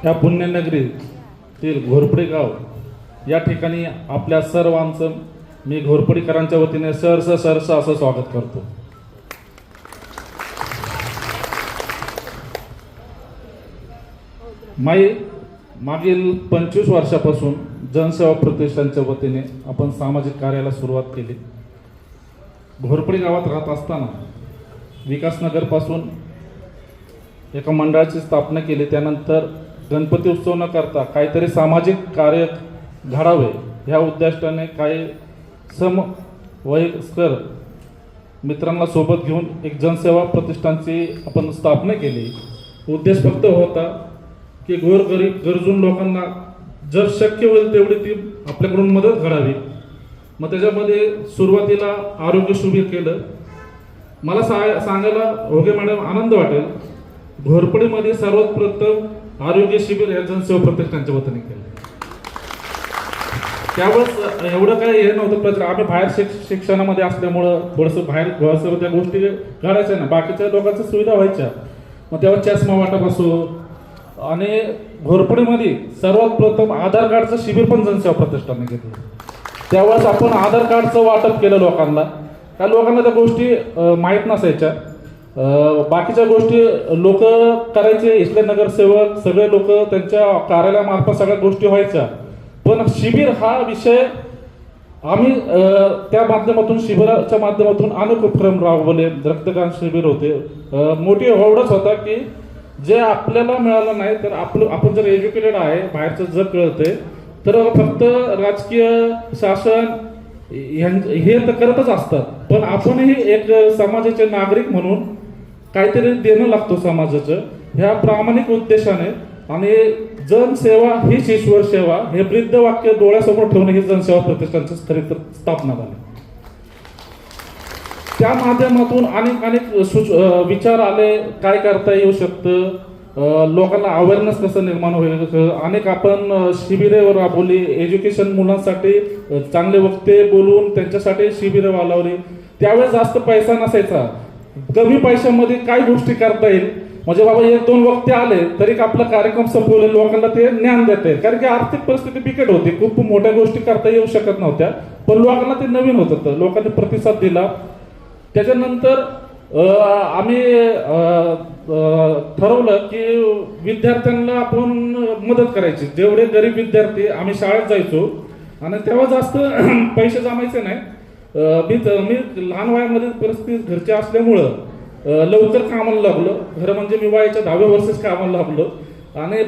ह्या पुण्यनगरीतील घोरपडी गाव या ठिकाणी आपल्या सर्वांचं मी घोरपडीकरांच्या वतीने सहर्ष असं स्वागत करतो. मागील 25 वर्षापासून जनसेवा प्रतिष्ठानच्या वतीने आपण सामाजिक कार्याला सुरुवात केली. घोरपडी गावात राहत असताना विकासनगरपासून एका मंडळाची स्थापना केली. त्यानंतर गणपती उत्सव न करता काहीतरी सामाजिक कार्य घडावे ह्या उद्दिष्टाने काही समवयस्कर मित्रांना सोबत घेऊन एक जनसेवा प्रतिष्ठानची आपण स्थापना केली. उद्देश फक्त होता की गोरगरीब गरजून लोकांना जर शक्य होईल तेवढी ती आपल्याकडून मदत घडावी. मग त्याच्यामध्ये सुरुवातीला आरोग्य शिबिर केलं. मला सांगायला होगे मॅडम आनंद वाटेल, घोरपडीमध्ये सर्वात प्रथम आरोग्य शिबिर या जनसेवा प्रतिष्ठानच्या वतीने केलं. त्यावेळेस एवढं काही हे नव्हतं. आम्ही बाहेर शिक्षणामध्ये असल्यामुळं थोडंसं बाहेर त्या गोष्टी घडायच्या ना, बाकीच्या लोकांच्या सुविधा व्हायच्या. मग तेव्हा चष्मा वाटप असो आणि घोरपडीमध्ये सर्वात प्रथम आधार कार्डचं शिबिर पण जनसेवा प्रतिष्ठानने घेतलं. त्यावेळेस आपण आधार कार्डचं वाटप केलं लोकांना. त्या लोकांना त्या गोष्टी माहीत नसायच्या. बाकीच्या गोष्टी लोक करायचे, इथले नगरसेवक सगळे लोक त्यांच्या कार्यालयामार्फत सगळ्या गोष्टी व्हायच्या. पण शिबिर हा विषय आम्ही त्या माध्यमातून शिबिराच्या माध्यमातून अनेक उपक्रम राबवले. रक्तदान शिबिर होते. मोठी एवढंच होता की जे आपल्याला मिळालं नाही तर आपण जर एज्युकेटेड आहे, बाहेरचं जग कळतंय, तर फक्त राजकीय शासन हे तर करतच असतात. पण आपणही एक समाजाचे नागरिक म्हणून काहीतरी देणं लागतो समाजाचं, ह्या प्रामाणिक उद्देशाने आणि जनसेवा हीच ईश्वर सेवा हे ब्रीद वाक्य डोळ्यासमोर ठेवून ही जनसेवा प्रतिष्ठानची खरी स्थापना झाली. त्या माध्यमातून अनेक विचार आले, काय करता येऊ शकतं, लोकांना अवेअरनेस कसं निर्माण होईल. अनेक आपण शिबिरे राबवली. एज्युकेशन मुलांसाठी चांगले वक्ते बोलून त्यांच्यासाठी शिबिरे वाढवली. त्यावेळेस जास्त पैसा नसायचा. कमी पैशामध्ये काय गोष्टी करता येईल, म्हणजे बाबा 1-2 वक्ते आले तरी आपला कार्यक्रम संपवले, लोकांना ते ज्ञान देता येईल. कारण की आर्थिक परिस्थिती बिकट होती, खूप मोठ्या गोष्टी करता येऊ शकत नव्हत्या, पण लोकांना ते नवीन होत होतं. लोकांनी प्रतिसाद दिला. त्याच्यानंतर आम्ही ठरवलं की विद्यार्थ्यांना आपण मदत करायची. जेवढे गरीब विद्यार्थी, आम्ही शाळेत जायचो आणि तेव्हा जास्त पैसे जमायचे नाही. मी लहान वयामध्ये परिस्थिती घरची असल्यामुळं लवकर कामाला लागलो. खरं म्हणजे मी वयाच्या 10व्या वर्षीच कामाला लागलो आणि